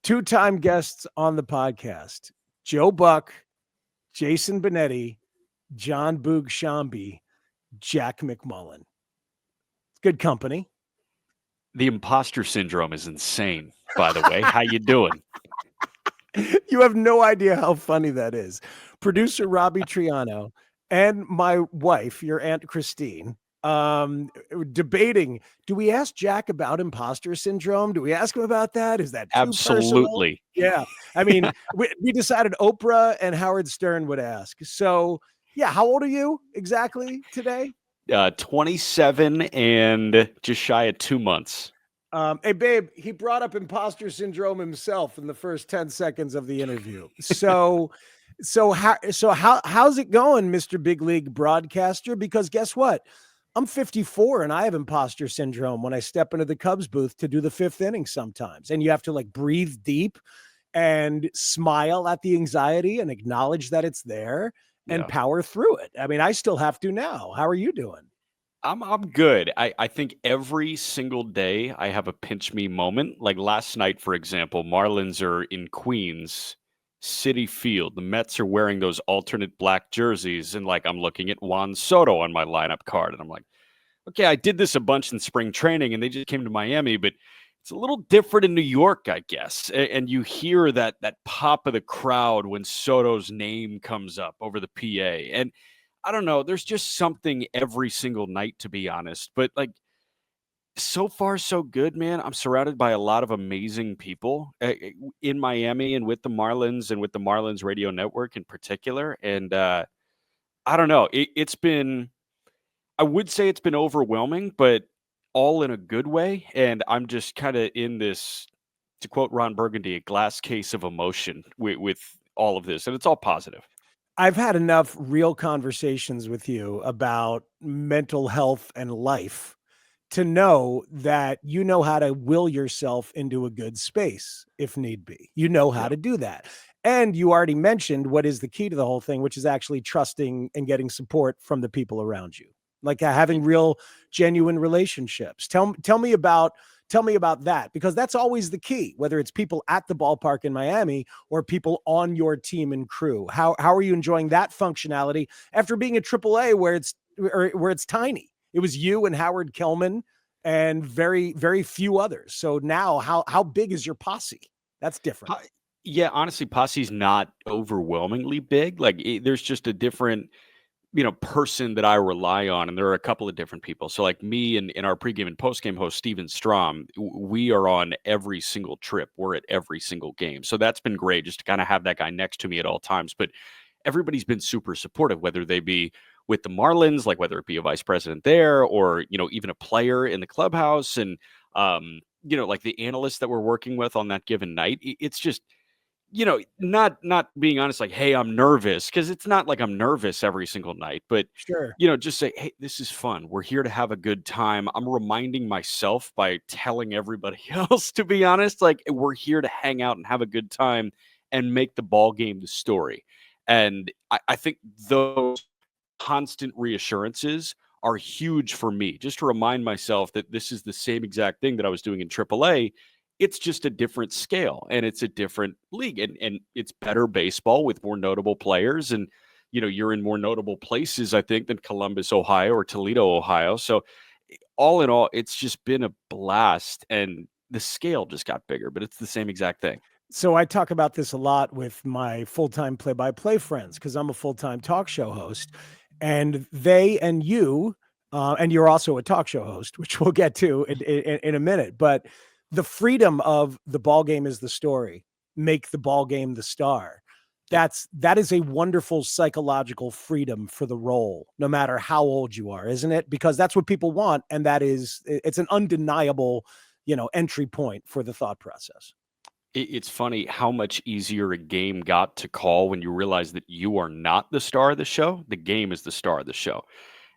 Two-time guests on the podcast, Joe Buck, Jason Benetti, John Boog Shambi, Jack McMullen. It's good company. The imposter syndrome is insane, by the way. How you doing? You have no idea how funny that is. Producer Robbie Triano and my wife, your Aunt Christine, debating, do we ask Jack about imposter syndrome? Do we ask him about that? Is that too personal? Absolutely. Yeah. I mean, we decided Oprah and Howard Stern would ask. So, yeah, how old are you exactly today? 27 and just shy of 2 months. Hey, babe, he brought up imposter syndrome himself in the first 10 seconds of the interview. So how's it going, Mr. Big League broadcaster? Because guess what? I'm 54 and I have imposter syndrome when I step into the Cubs booth to do the fifth inning sometimes. And you have to like breathe deep and smile at the anxiety and acknowledge that it's there and power through it. I mean, I still have to now. How are you doing? I'm good. I think every single day I have a pinch me moment. Like last night, for example, Marlins are in Queens, Citi Field. The Mets are wearing those alternate black jerseys. And like I'm looking at Juan Soto on my lineup card. And I'm like, okay, I did this a bunch in spring training and they just came to Miami, but it's a little different in New York, I guess. And you hear that pop of the crowd when Soto's name comes up over the PA. And I don't know. There's just something every single night, to be honest. But like, so far, so good, man. I'm surrounded by a lot of amazing people in Miami and with the Marlins and with the Marlins radio network in particular. And I don't know. It's been, I would say it's been overwhelming, but all in a good way. And I'm just kind of in this, to quote Ron Burgundy, a glass case of emotion with all of this. And it's all positive. I've had enough real conversations with you about mental health and life to know that you know how to will yourself into a good space if need be. You know how to do that. And you already mentioned what is the key to the whole thing, which is actually trusting and getting support from the people around you, like having real, genuine relationships. Tell me about that, because that's always the key, whether it's people at the ballpark in Miami or people on your team and crew. How are you enjoying that functionality after being at AAA where it's tiny? It was you and Howard Kellman and very, very few others. So now how big is your posse? That's different. Yeah, honestly, posse's not overwhelmingly big. Like there's just a different person that I rely on. And there are a couple of different people. So like me and our pregame and postgame host, Steven Strom, we are on every single trip. We're at every single game. So that's been great just to kind of have that guy next to me at all times. But everybody's been super supportive, whether they be with the Marlins, like whether it be a vice president there or, even a player in the clubhouse and, like the analysts that we're working with on that given night. It's just, not being honest, like, hey, I'm nervous, because it's not like I'm nervous every single night, but sure, just say, hey, this is fun. We're here to have a good time. I'm reminding myself by telling everybody else, to be honest, like we're here to hang out and have a good time and make the ball game the story. And I think those constant reassurances are huge for me, just to remind myself that this is the same exact thing that I was doing in AAA. It's just a different scale and it's a different league and it's better baseball with more notable players. And, you're in more notable places, I think, than Columbus, Ohio or Toledo, Ohio. So all in all, it's just been a blast and the scale just got bigger, but it's the same exact thing. So I talk about this a lot with my full-time play-by-play friends because I'm a full-time talk show host, and they and you, and you're also a talk show host, which we'll get to in a minute, but the freedom of the ball game is the story, make the ball game the star. That is a wonderful psychological freedom for the role, no matter how old you are, isn't it? Because that's what people want. And it's an undeniable, entry point for the thought process. It's funny how much easier a game got to call when you realize that you are not the star of the show. The game is the star of the show.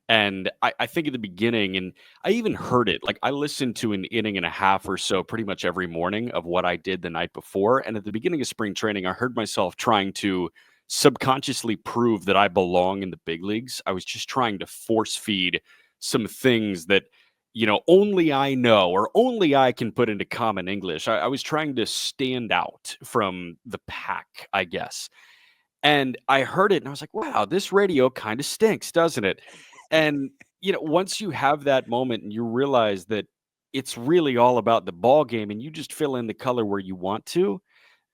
And I think at the beginning, and I even heard it, like I listened to an inning and a half or so pretty much every morning of what I did the night before. And at the beginning of spring training, I heard myself trying to subconsciously prove that I belong in the big leagues. I was just trying to force feed some things that, only I know or only I can put into common English. I was trying to stand out from the pack, I guess. And I heard it and I was like, wow, this radio kind of stinks, doesn't it? And, once you have that moment and you realize that it's really all about the ball game and you just fill in the color where you want to,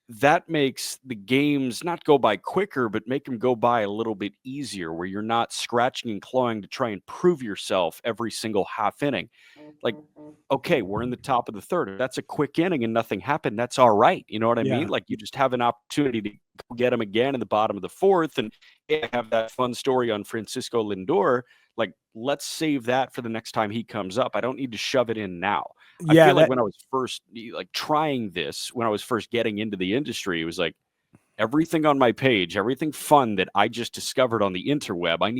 that makes the games not go by quicker, but make them go by a little bit easier where you're not scratching and clawing to try and prove yourself every single half inning. Like, okay, we're in the top of the third. If that's a quick inning and nothing happened, that's all right. You know what I mean? Yeah. Like, you just have an opportunity to go get him again in the bottom of the fourth. And I have that fun story on Francisco Lindor. Like, let's save that for the next time he comes up. I don't need to shove it in now. I Yeah, feel like when I was first trying this, when I was first getting into the industry, it was like everything on my page, everything fun that I just discovered on the interweb, I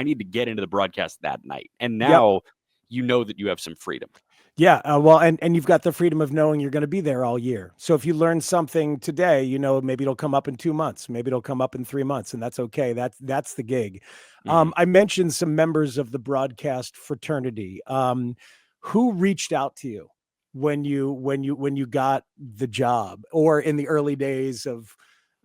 need to get into the broadcast that night. And yep. now you know that you have some freedom. Yeah, well, and you've got the freedom of knowing you're going to be there all year. So if you learn something today, maybe it'll come up in 2 months, maybe it'll come up in 3 months, and that's okay. That's the gig. I mentioned some members of the broadcast fraternity. Who reached out to you when you got the job, or in the early days of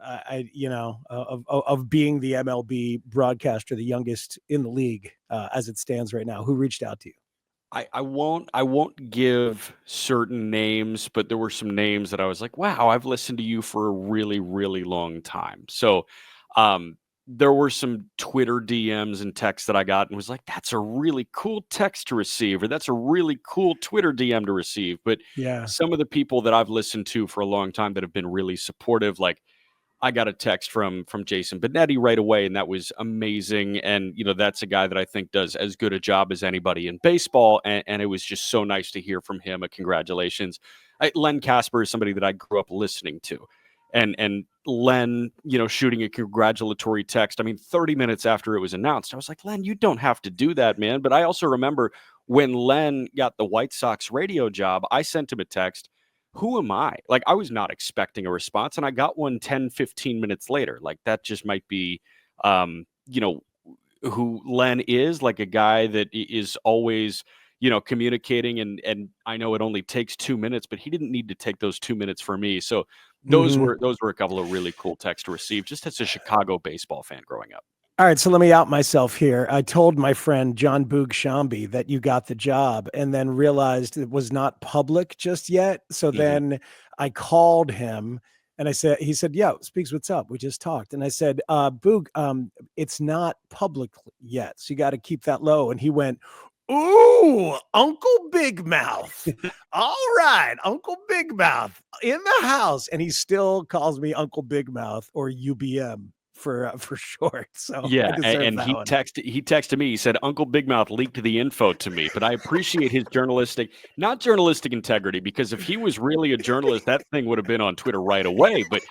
of being the MLB broadcaster, the youngest in the league as it stands right now? Who reached out to you? I won't give certain names, but there were some names that I was like, wow, I've listened to you for a really, really long time. So there were some Twitter DMs and texts that I got and was like, that's a really cool text to receive, or that's a really cool Twitter DM to receive. But Yeah. some of the people that I've listened to for a long time that have been really supportive, like I got a text from Jason Benetti right away, and that was amazing. And that's a guy that I think does as good a job as anybody in baseball. And it was just so nice to hear from him. Congratulations. Len Casper is somebody that I grew up listening to, and Len, shooting a congratulatory text. I mean, 30 minutes after it was announced, I was like, Len, you don't have to do that, man. But I also remember when Len got the White Sox radio job, I sent him a text. Who am I? Like, I was not expecting a response, and I got one 10, 15 minutes later. Like, that just might be, who Len is, like a guy that is always, communicating. And I know it only takes 2 minutes, but he didn't need to take those 2 minutes for me. So those Mhm. were a couple of really cool texts to receive just as a Chicago baseball fan growing up. All right, so let me out myself here. I told my friend John Boog Shambi that you got the job, and then realized it was not public just yet. So then I called him and he said, yeah, Speaks, what's up? We just talked. And I said, Boog, it's not public yet. So you got to keep that low. And he went, ooh, Uncle Big Mouth. All right, Uncle Big Mouth in the house. And he still calls me Uncle Big Mouth, or UBM for short. So I Yeah, deserve and that he one. texted me. He said Uncle Big Mouth leaked the info to me, but I appreciate his not journalistic integrity, because if he was really a journalist, that thing would have been on Twitter right away. But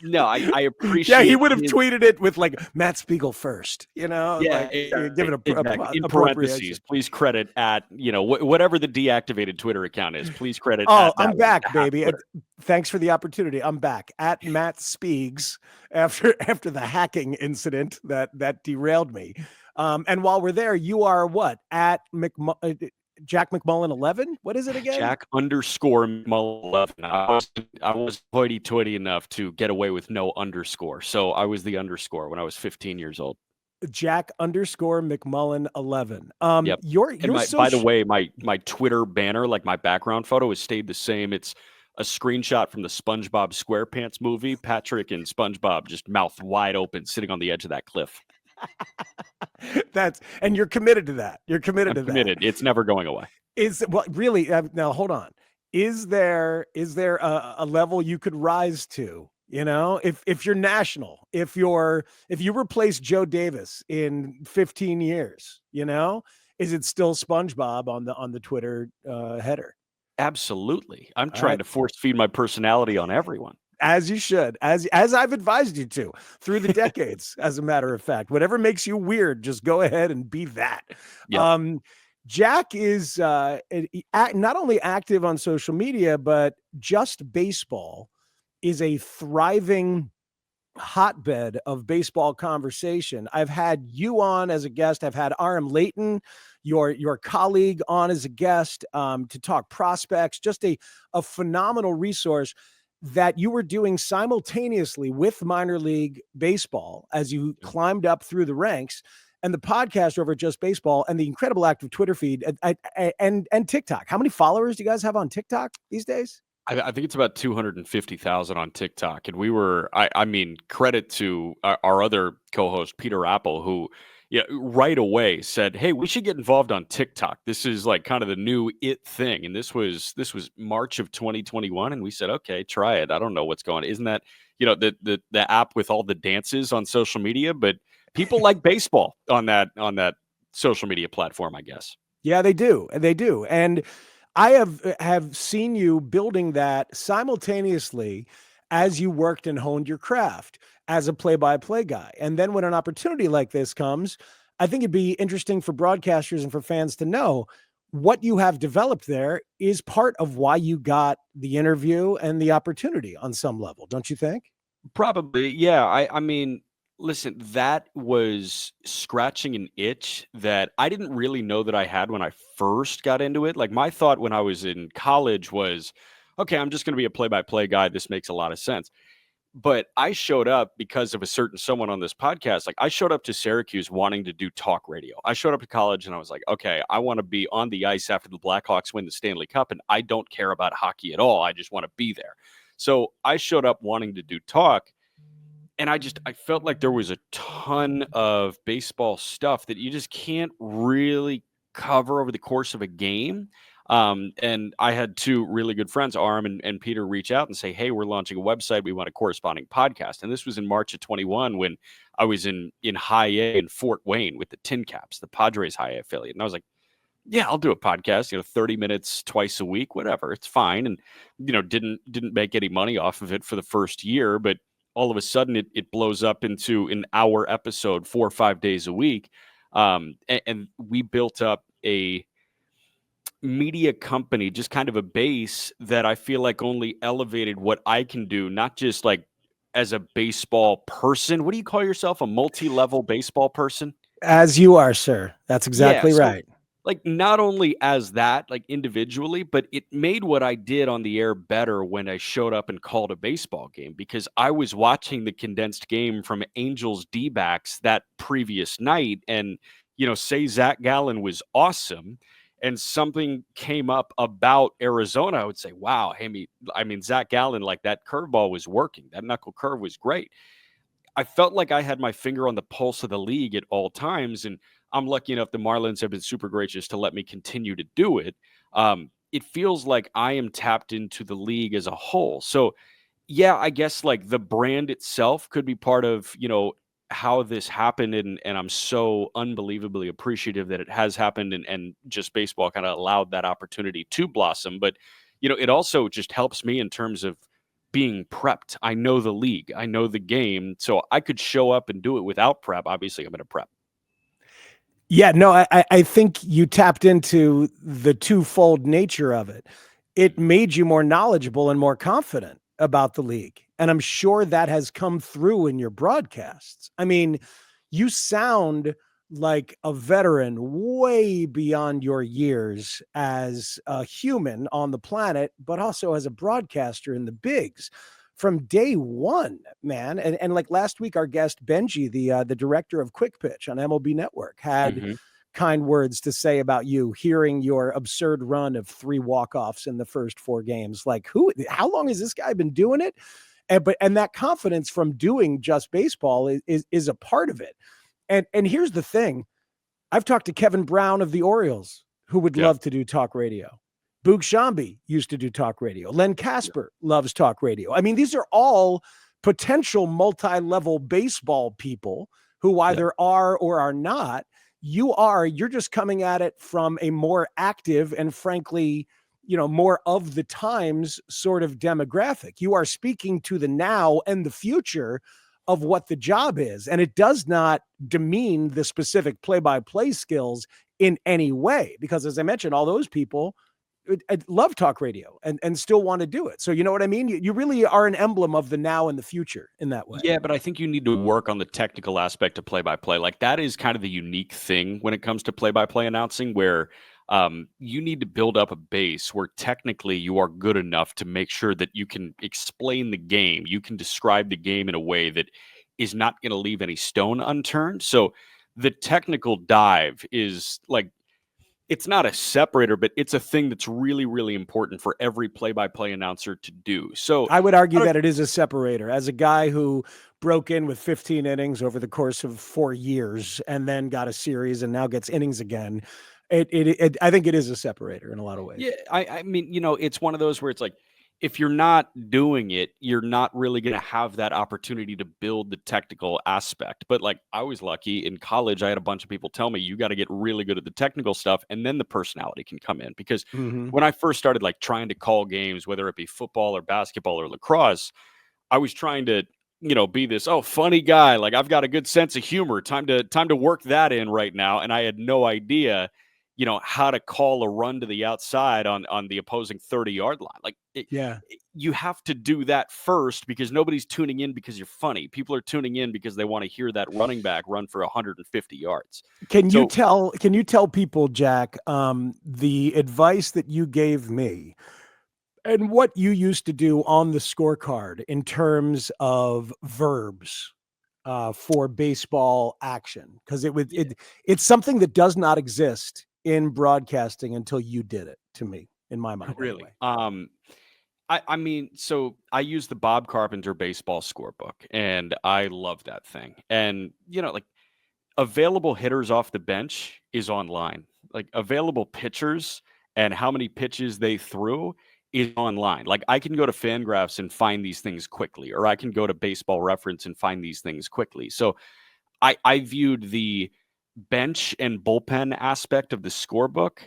no, I Yeah, he appreciate would have his. tweeted it with like Matt Spiegel first, Yeah, like give it exactly. In appropriation. parentheses, please credit at whatever the deactivated Twitter account is. Please credit Oh, at that I'm one. back, Half baby. Twitter. Thanks for the opportunity. I'm back at Matt Spiegs after the hacking incident that derailed me. And while we're there, you are what at Jack McMullen 11? What is it again? Jack _McMullen 11. I was hoity-toity enough to get away with no underscore, so I was the underscore when I was 15 years old. Jack _McMullen 11. Yep. Your And by the social. way, my Twitter banner, like my background photo, has stayed the same. It's a screenshot from the SpongeBob SquarePants movie. Patrick and SpongeBob just mouth wide open, sitting on the edge of that cliff. And you're committed to that. You're committed I'm to committed. that. It's never going away. Is what really now? Hold on. Is there a level you could rise to? If you're national, if you replace Joe Davis in 15 years, is it still SpongeBob on the Twitter header? Absolutely. I'm All trying right. to force feed my personality on everyone. As you should, as I've advised you to through the decades. As a matter of fact, whatever makes you weird, just go ahead and be that. Yep. Jack is not only active on social media, but Just Baseball is a thriving hotbed of baseball conversation. I've had you on as a guest. I've had RM Layton, your colleague, on as a guest to talk prospects. Just a phenomenal resource that you were doing simultaneously with minor league baseball as you climbed up through the ranks, and the podcast over at Just Baseball, and the incredible active Twitter feed, and TikTok. How many followers do you guys have on TikTok these days? I think it's about 250,000 on TikTok. And we were, I mean, credit to our other co-host, Peter Apple, who right away said, "Hey, we should get involved on TikTok. This is like kind of the new it thing." And this was March of 2021. And we said, "Okay, try it." I don't know what's going on. Isn't that, the app with all the dances on social media? But people like baseball on that social media platform, I guess. Yeah, they do. They do. And I have seen you building that simultaneously as you worked and honed your craft as a play-by-play guy. And then when an opportunity like this comes, I think it'd be interesting for broadcasters and for fans to know what you have developed there is part of why you got the interview and the opportunity on some level, don't you think? Probably, yeah. I mean, listen, that was scratching an itch that I didn't really know that I had when I first got into it. Like, my thought when I was in college was, okay, I'm just going to be a play-by-play guy. This makes a lot of sense. But I showed up because of a certain someone on this podcast. Like, I showed up to Syracuse wanting to do talk radio. I showed up to college and I was like, okay, I want to be on the ice after the Blackhawks win the Stanley Cup, and I don't care about hockey at all. I just want to be there. So I showed up wanting to do talk, and I felt like there was a ton of baseball stuff that you just can't really cover over the course of a game. And I had two really good friends, Arm and Peter, reach out and say, "Hey, we're launching a website. We want a corresponding podcast." And this was in March of 21 when I was in High A in Fort Wayne with the Tin Caps, the Padres High A affiliate. And I was like, "Yeah, I'll do a podcast, 30 minutes twice a week, whatever. It's fine." And, didn't make any money off of it for the first year, but all of a sudden it blows up into an hour episode 4 or 5 days a week. And we built up a media company, just kind of a base that I feel like only elevated what I can do, not just like as a baseball person. What do you call yourself? A multi-level baseball person? As you are, sir. That's Yeah. exactly So, right. like, not only as that, like individually, but it made what I did on the air better when I showed up and called a baseball game, because I was watching the condensed game from Angels D-backs that previous night. And, say Zach Gallen was awesome and something came up about Arizona, I would say, wow, hey, I mean, Zach Gallen, like, that curveball was working. That knuckle curve was great. I felt like I had my finger on the pulse of the league at all times, and I'm lucky enough the Marlins have been super gracious to let me continue to do it. It feels like I am tapped into the league as a whole. So, yeah, I guess like the brand itself could be part of, how this happened, and I'm so unbelievably appreciative that it has happened, and just baseball kind of allowed that opportunity to blossom. But, it also just helps me in terms of being prepped. I know the league, I know the game, so I could show up and do it without prep. Obviously, I'm going to prep. Yeah, no, I think you tapped into the twofold nature of it. It made you more knowledgeable and more confident about the league. And I'm sure that has come through in your broadcasts. I mean, you sound like a veteran way beyond your years as a human on the planet, but also as a broadcaster in the bigs from day one, man. And like last week, our guest Benji, the director of Quick Pitch on MLB Network, had Mhm. kind words to say about you, hearing your absurd run of 3 walk-offs in the first 4 games. Like, how long has this guy been doing it? And that confidence from doing just baseball is a part of it. And here's the thing. I've talked to Kevin Brown of the Orioles, who would Yeah. love to do talk radio. Boog Shambi used to do talk radio. Len Casper loves talk radio. I mean, these are all potential multi-level baseball people who Yeah. either are or are not. You're just coming at it from a more active and frankly, more of the times sort of demographic. You are speaking to the now and the future of what the job is. And it does not demean the specific play-by-play skills in any way, because as I mentioned, all those people I love talk radio and still want to do it. So you know what I mean? You really are an emblem of the now and the future in that way. Yeah, but I think you need to work on the technical aspect of play-by-play. Like that is kind of the unique thing when it comes to play-by-play announcing, where you need to build up a base where technically you are good enough to make sure that you can explain the game, you can describe the game in a way that is not going to leave any stone unturned. So the technical dive is like it's not a separator, but it's a thing that's really, really important for every play-by-play announcer to do. So I would argue that it is a separator. As a guy who broke in with 15 innings over the course of 4 years and then got a series and now gets innings again, I think it is a separator in a lot of ways. yeah, I mean, it's one of those where it's like, if you're not doing it, you're not really going to have that opportunity to build the technical aspect. But like, I was lucky in college, I had a bunch of people tell me, you got to get really good at the technical stuff, and then the personality can come in. Because Mhm. when I first started like trying to call games, whether it be football or basketball or lacrosse, I was trying to, be this funny guy. Like I've got a good sense of humor. Time to work that in right now. And I had no idea, how to call a run to the outside on the opposing 30-yard line. Like Yeah. you have to do that first because nobody's tuning in because you're funny. People are tuning in because they want to hear that running back run for 150 yards. Can you So tell people, Jack, the advice that you gave me and what you used to do on the scorecard in terms of verbs for baseball action? Because it's something that does not exist in broadcasting until you did it, to me, in my mind, really, anyway. I mean, so I use the Bob Carpenter baseball scorebook, and I love that thing. And like available hitters off the bench is online. Like available pitchers and how many pitches they threw is online. Like I can go to Fangraphs and find these things quickly, or I can go to Baseball Reference and find these things quickly. So I viewed the bench and bullpen aspect of the scorebook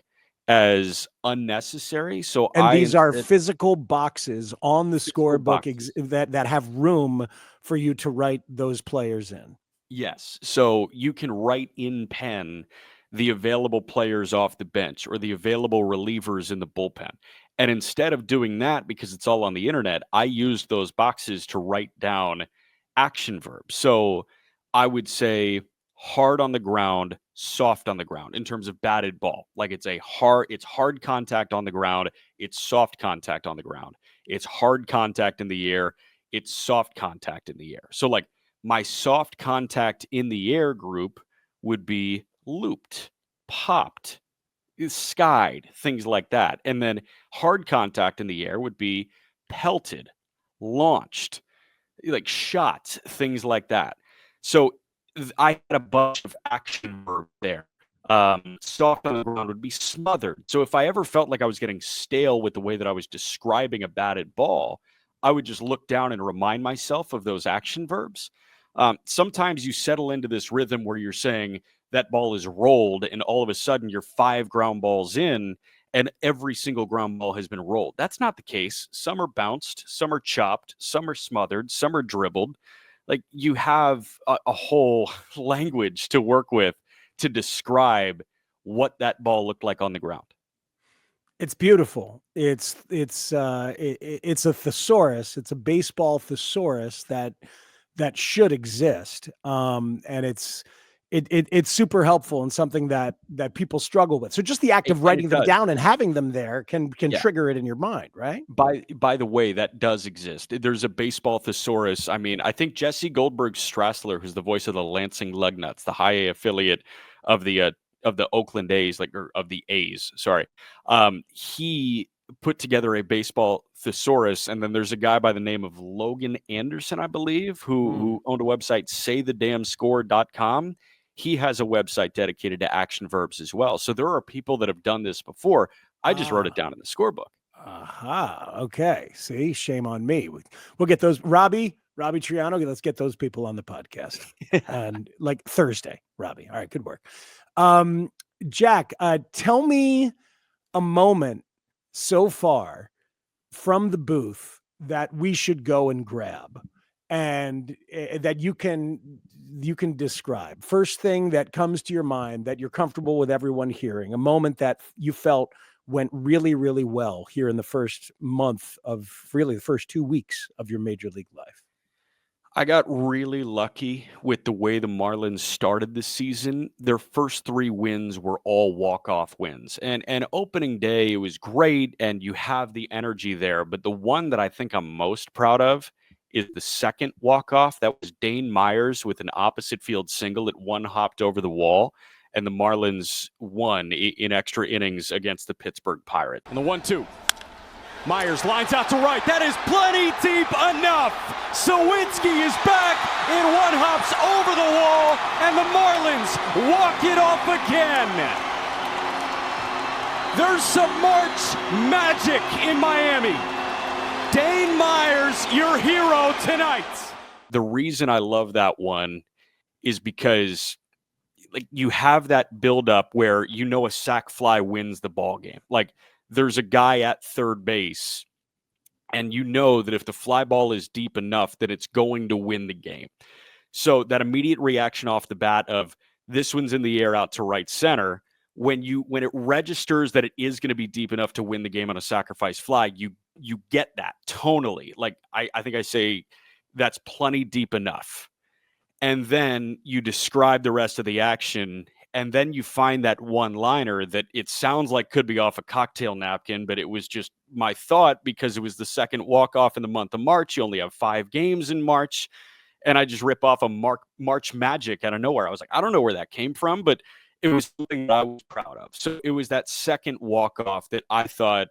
as unnecessary. So And I these are instead physical boxes on the physical scorebook boxes. that have room for you to write those players in. Yes. So you can write in pen the available players off the bench or the available relievers in the bullpen. And instead of doing that, because it's all on the internet, I used those boxes to write down action verbs. So I would say hard on the ground, soft on the ground in terms of batted ball. Like it's hard contact on the ground, it's soft contact on the ground. It's hard contact in the air, it's soft contact in the air. So like my soft contact in the air group would be looped, popped, skied, things like that. And then hard contact in the air would be pelted, launched, like shot, things like that. So I had a bunch of action verbs there. Soft on the ground would be smothered. So if I ever felt like I was getting stale with the way that I was describing a batted ball, I would just look down and remind myself of those action verbs. Sometimes you settle into this rhythm where you're saying that ball is rolled, and all of a sudden you're 5 ground balls in, and every single ground ball has been rolled. That's not the case. Some are bounced, some are chopped, some are smothered, some are dribbled. Like you have a whole language to work with to describe what that ball looked like on the ground. It's beautiful. It's a thesaurus. It's a baseball thesaurus that should exist. And it's super helpful and something that people struggle with. So just the act of And writing it them does. down and having them there can Yeah. trigger it in your mind, right? By the way, that does exist. There's a baseball thesaurus. I mean, I think Jesse Goldberg Strassler, who's the voice of the Lansing Lugnuts, the high A affiliate of the Oakland A's, like or of the A's. Sorry, he put together a baseball thesaurus, and then there's a guy by the name of Logan Anderson, I believe, who owned a website, saythedamnscore.com. He has a website dedicated to action verbs as well. So there are people that have done this before. I just wrote it Ah. down in the scorebook. Aha. Okay. See, shame on me. We'll get those. Robbie Triano. Let's get those people on the podcast. And like Thursday, Robbie. All right. Good work. Jack, tell me a moment so far from the booth that we should go and grab and that you can describe. First thing that comes to your mind that you're comfortable with everyone hearing, a moment that you felt went really, really well here in the first month of really the first 2 weeks of your major league life? I got really lucky with the way the Marlins started the season. Their first 3 wins were all walk-off wins. And opening day, it was great, and you have the energy there. But the one that I think I'm most proud of is the second walk-off. That was Dane Myers with an opposite field single. It one hopped over the wall, and the Marlins won in extra innings against the Pittsburgh Pirates. And the 1-2. Myers lines out to right. That is plenty deep enough. Sawinski is back. It one hops over the wall, and the Marlins walk it off again. There's some March magic in Miami. Dane Myers, your hero tonight. The reason I love that one is because like you have that buildup where you know a sac fly wins the ball game. Like there's a guy at third base, and you know that if the fly ball is deep enough, that it's going to win the game. So that immediate reaction off the bat of this one's in the air out to right center, when it registers that it is going to be deep enough to win the game on a sacrifice fly, you get that tonally. Like I think I say that's plenty deep enough. And then you describe the rest of the action, and then you find that one-liner that it sounds like could be off a cocktail napkin, but it was just my thought because it was the second walk-off in the month of March. You only have 5 games in March, and I just rip off a March magic out of nowhere. I was like, I don't know where that came from, but it was something that I was proud of. So it was that second walk-off that I thought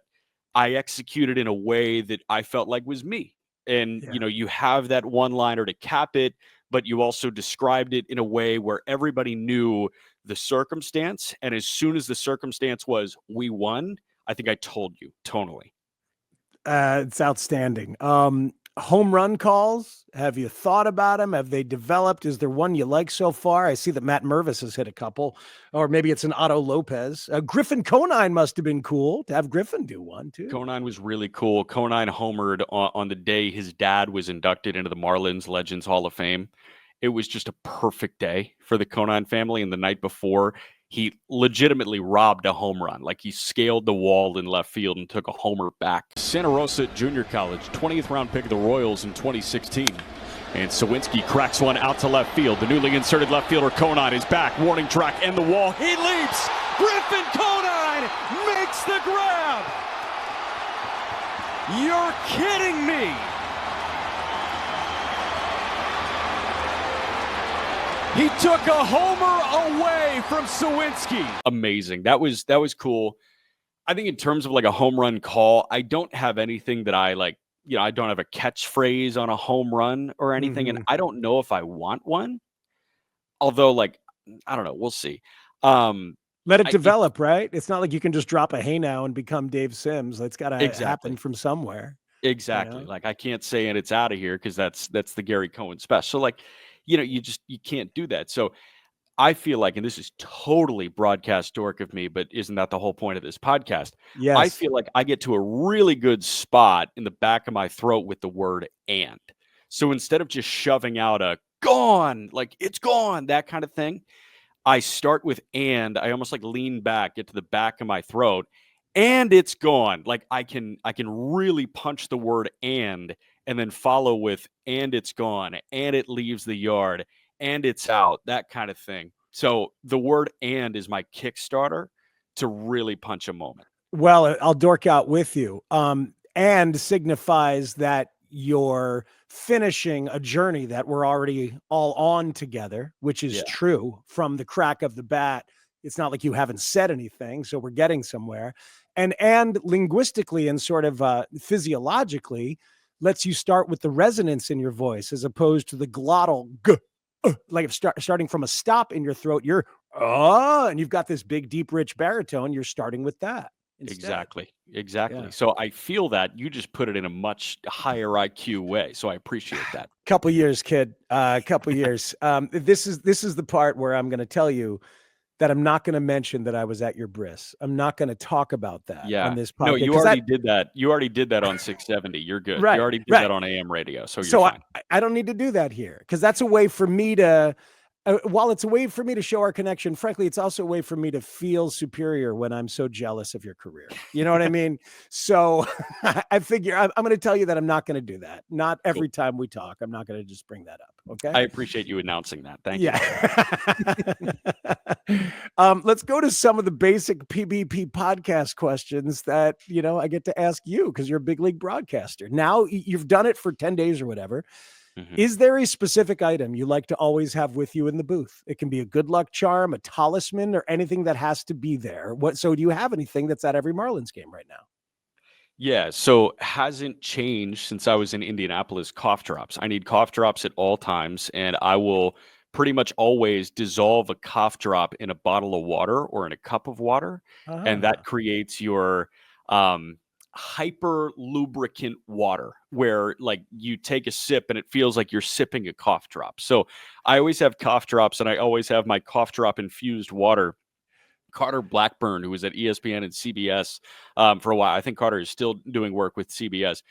I executed in a way that I felt like was me. And, you have that one-liner to cap it, but you also described it in a way where everybody knew the circumstance. And as soon as the circumstance was, we won, I think I told you tonally. It's outstanding. Home run calls. Have you thought about them? Have they developed? Is there one you like so far? I see that Matt Mervis has hit a couple, or maybe it's an Otto Lopez. Griffin Conine must have been cool to have Griffin do one too. Conine was really cool. Conine homered on the day his dad was inducted into the Marlins Legends Hall of Fame. It was just a perfect day for the Conine family. And the night before, he legitimately robbed a home run. Like he scaled the wall in left field and took a homer back. Santa Rosa Junior College, 20th round pick of the Royals in 2016. And Sawinski cracks one out to left field. The newly inserted left fielder Conine is back. Warning track and the wall. He leaps. Griffin Conine makes the grab. You're kidding me. He took a homer away from Sawinski. Amazing. That was cool. I think in terms of like a home run call, I don't have anything that I like, I don't have a catchphrase on a home run or anything. And I don't know if I want one. Although, like, I don't know. We'll see. Let it develop, right? It's not like you can just drop a hey now and become Dave Sims. It's got to happen from somewhere. Exactly. Like I can't say and it's out of here because that's the Gary Cohen special. Like, you can't do that. So I feel like, and this is totally broadcast dork of me, but isn't that the whole point of this podcast? Yes. I feel like I get to a really good spot in the back of my throat with the word and. So instead of just shoving out a gone, like it's gone, that kind of thing, I start with and. I almost like lean back, get to the back of my throat, and it's gone. Like I can really punch the word and then follow with and it's gone, and it leaves the yard, and it's out, that kind of thing. So the word and is my Kickstarter to really punch a moment. Well, I'll dork out with you. And signifies that you're finishing a journey that we're already all on together, which is true from the crack of the bat. It's not like you haven't said anything, so we're getting somewhere. And linguistically and sort of physiologically lets you start with the resonance in your voice as opposed to the glottal g. Like if starting from a stop in your throat, you're and you've got this big, deep, rich baritone. You're starting with that. Instead. Exactly. Yeah. So I feel that you just put it in a much higher IQ way. So I appreciate that. Couple years, kid. Couple years. This is the part where I'm going to tell you that I'm not going to mention that I was at your bris. I'm not going to talk about that on this podcast. No, you already did that. You already did that on 670. You're good. Right, you already did that on AM radio. So you're fine. I don't need to do that here because that's a way for me to while it's a way for me to show our connection, frankly, it's also a way for me to feel superior when I'm so jealous of your career. You know what I mean? So I figure I'm going to tell you that I'm not going to do that. Not every time we talk. I'm not going to just bring that up. Okay. I appreciate you announcing that. Thank you. Let's go to some of the basic PBP podcast questions that, I get to ask you because you're a big league broadcaster. Now you've done it for 10 days or whatever. Mhm. Is there a specific item you like to always have with you in the booth? It can be a good luck charm, a talisman, or anything that has to be there. So do you have anything that's at every Marlins game right now? Yeah, so hasn't changed since I was in Indianapolis. Cough drops. I need cough drops at all times, and I will pretty much always dissolve a cough drop in a bottle of water or in a cup of water, and that creates your hyper lubricant water where like you take a sip and it feels like you're sipping a cough drop. So I always have cough drops, and I always have my cough drop infused water. Carter Blackburn, who was at ESPN and CBS for a while. I think Carter is still doing work with CBS.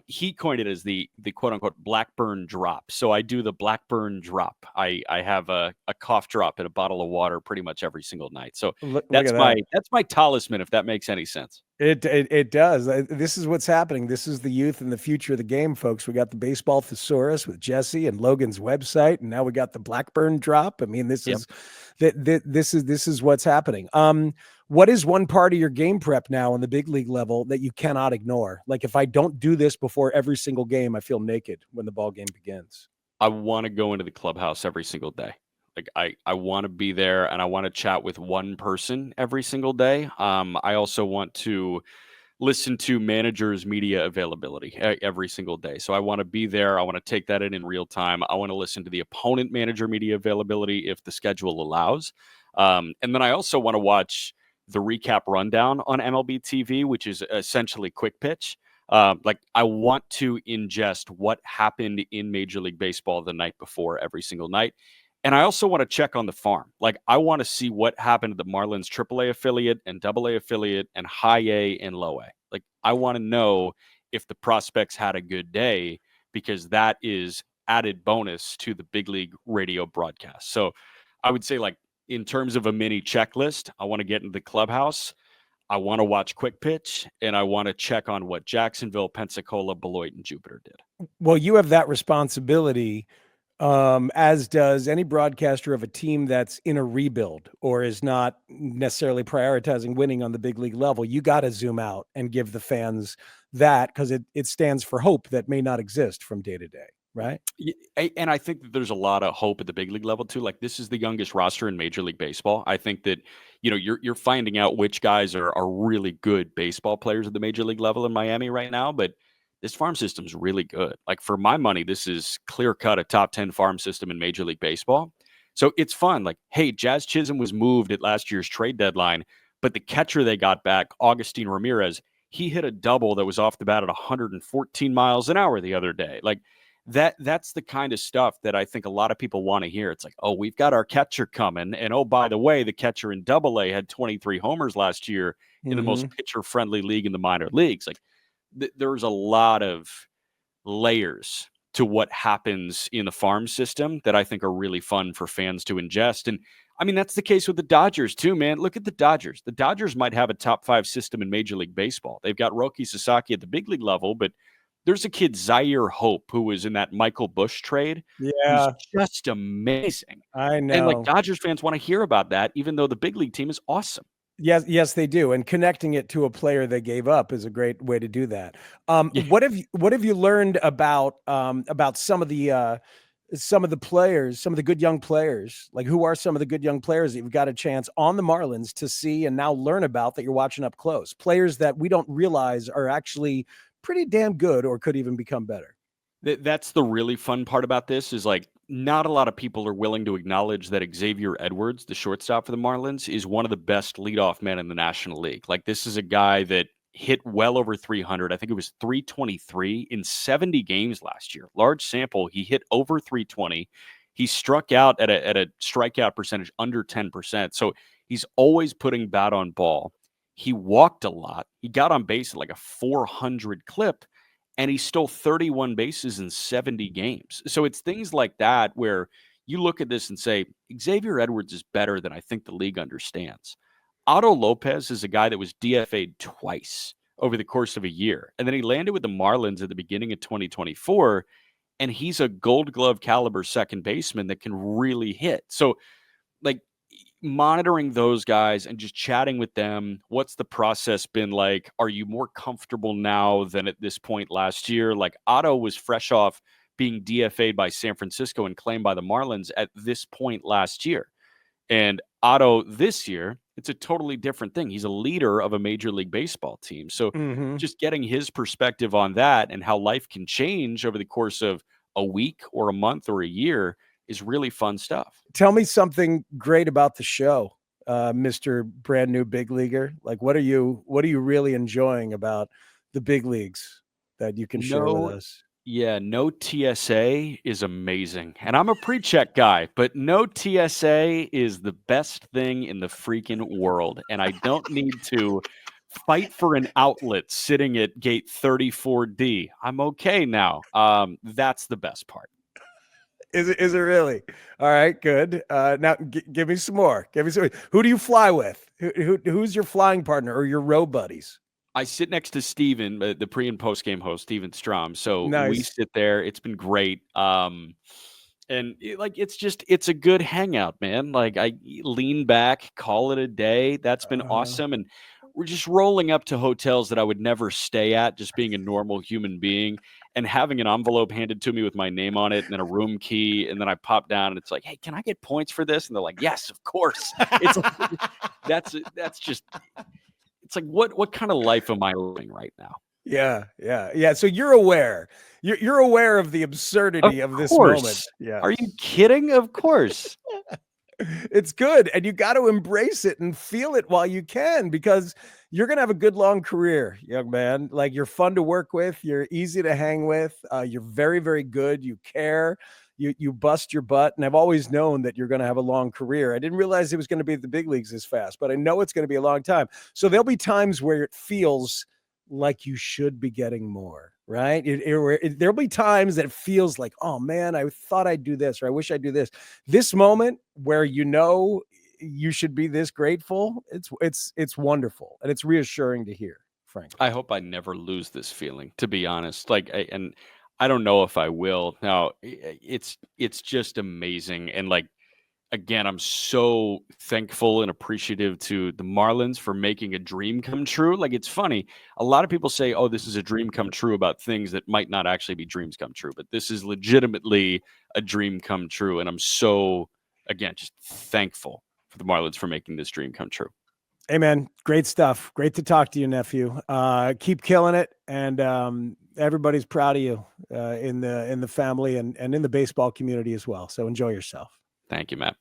He coined it as the quote unquote Blackburn drop. So I do the Blackburn drop. I have a cough drop in a bottle of water pretty much every single night. So Look that's at my that. that's my talisman, if that makes any sense. It does. This is what's happening. This is the youth and the future of the game, folks. We got the baseball thesaurus with Jesse and Logan's website, and now we got the Blackburn drop. I mean, this Yep. is this is what's happening. What is one part of your game prep now on the big league level that you cannot ignore? Like, if I don't do this before every single game, I feel naked when the ball game begins. I want to go into the clubhouse every single day. Like I want to be there, and I want to chat with one person every single day. I also want to listen to managers' media availability every single day. So I want to be there. I want to take that in real time. I want to listen to the opponent manager media availability if the schedule allows. And then I also want to watch the recap rundown on MLB TV, which is essentially quick pitch. Like I want to ingest what happened in Major League Baseball the night before every single night. And I also want to check on the farm. Like I want to see what happened to the Marlins AAA affiliate and AA affiliate and high A and low A. Like I want to know if the prospects had a good day, because that is added bonus to the big league radio broadcast. So I would say, like, in terms of a mini checklist, I want to get into the clubhouse. I want to watch quick pitch, and I want to check on what Jacksonville, Pensacola, Beloit, and Jupiter did. Well, you have that responsibility, as does any broadcaster of a team that's in a rebuild or is not necessarily prioritizing winning on the big league level. You got to zoom out and give the fans that, because it stands for hope that may not exist from day to day, right? And I think that there's a lot of hope at the big league level too. Like this is the youngest roster in Major League Baseball. I think that you're finding out which guys are really good baseball players at the Major League level in Miami right now, but this farm system's really good. Like for my money, this is clear cut a top 10 farm system in Major League Baseball. So it's fun. Like, hey, Jazz Chisholm was moved at last year's trade deadline, but the catcher they got back, Augustine Ramirez, he hit a double that was off the bat at 114 miles an hour the other day. Like that's the kind of stuff that I think a lot of people want to hear. It's like, oh, we've got our catcher coming. And oh, by the way, the catcher in AA had 23 homers last year in the most pitcher-friendly league in the minor leagues. Like there's a lot of layers to what happens in the farm system that I think are really fun for fans to ingest. And I mean, that's the case with the Dodgers too, man. Look at the Dodgers. The Dodgers might have a top 5 system in Major League Baseball. They've got Roki Sasaki at the big league level, but there's a kid, Zaire Hope, who was in that Michael Bush trade. Yeah. Who's just amazing. I know. And like Dodgers fans want to hear about that, even though the big league team is awesome. Yes, they do. And connecting it to a player they gave up is a great way to do that. Yeah. What have you learned about some of the players, some of the good young players? Like, who are some of the good young players that you've got a chance on the Marlins to see and now learn about that you're watching up close? Players that we don't realize are actually pretty damn good or could even become better. That's the really fun part about this is like not a lot of people are willing to acknowledge that Xavier Edwards, the shortstop for the Marlins, is one of the best leadoff men in the National League. Like this is a guy that hit well over 300. I think it was 323 in 70 games last year. Large sample. He hit over 320. He struck out at a strikeout percentage under 10%. So he's always putting bat on ball. He walked a lot. He got on base at like a 400 clip, and he stole 31 bases in 70 games. So it's things like that where you look at this and say, Xavier Edwards is better than I think the league understands. Otto Lopez is a guy that was DFA'd twice over the course of a year. And then he landed with the Marlins at the beginning of 2024. And he's a Gold Glove caliber second baseman that can really hit. So, like, monitoring those guys and just chatting with them, what's the process been like? Are you more comfortable now than at this point last year? Like, Otto was fresh off being DFA'd by San Francisco and claimed by the Marlins at this point last year. And Otto this year, it's a totally different thing. He's a leader of a Major League Baseball team. So just getting his perspective on that and how life can change over the course of a week or a month or a year is really fun stuff. Tell me something great about the show, Mr. Brand New Big Leaguer. Like, what are you really enjoying about the big leagues that you can share with us? Yeah, no TSA is amazing. And I'm a pre-check guy, but no TSA is the best thing in the freaking world. And I don't need to fight for an outlet sitting at gate 34D. I'm okay now. That's the best part. Is it really? All right, good. Now give me some more. Who do you fly with? Who's your flying partner or your row buddies? I sit next to Steven, the pre and post game host, Steven Strom. So Nice. we sit there. It's been great. And it's a good hangout, man. Like, I lean back, call it a day. That's been awesome. And we're just rolling up to hotels that I would never stay at, just being a normal human being, and having an envelope handed to me with my name on it and then a room key. And then I pop down and it's like, hey, can I get points for this? And they're like, yes, of course. That's just, it's like, what kind of life am I living right now? Yeah. So you're aware. You're aware of the absurdity of this moment. Yeah. Are you kidding? Of course. It's good. And you got to embrace it and feel it while you can, because you're going to have a good long career, young man. Like, you're fun to work with. You're easy to hang with. You're very, very good. You care. You bust your butt. And I've always known that you're going to have a long career. I didn't realize it was going to be at the big leagues this fast, but I know it's going to be a long time. So there'll be times where it feels like you should be getting more, right? There'll be times that it feels like, oh man, I thought I'd do this, or I wish I'd do this. This moment where you should be this grateful, it's wonderful, and it's reassuring to hear, frankly. I hope I never lose this feeling, to be honest. Like, and I don't know if I will. Now, it's just amazing. And, like, again, I'm so thankful and appreciative to the Marlins for making a dream come true. Like, it's funny. A lot of people say, oh, this is a dream come true about things that might not actually be dreams come true. But this is legitimately a dream come true. And I'm so, again, just thankful for the Marlins for making this dream come true. Hey, man, great stuff. Great to talk to you, nephew. Keep killing it. And everybody's proud of you in the family and in the baseball community as well. So enjoy yourself. Thank you, Matt.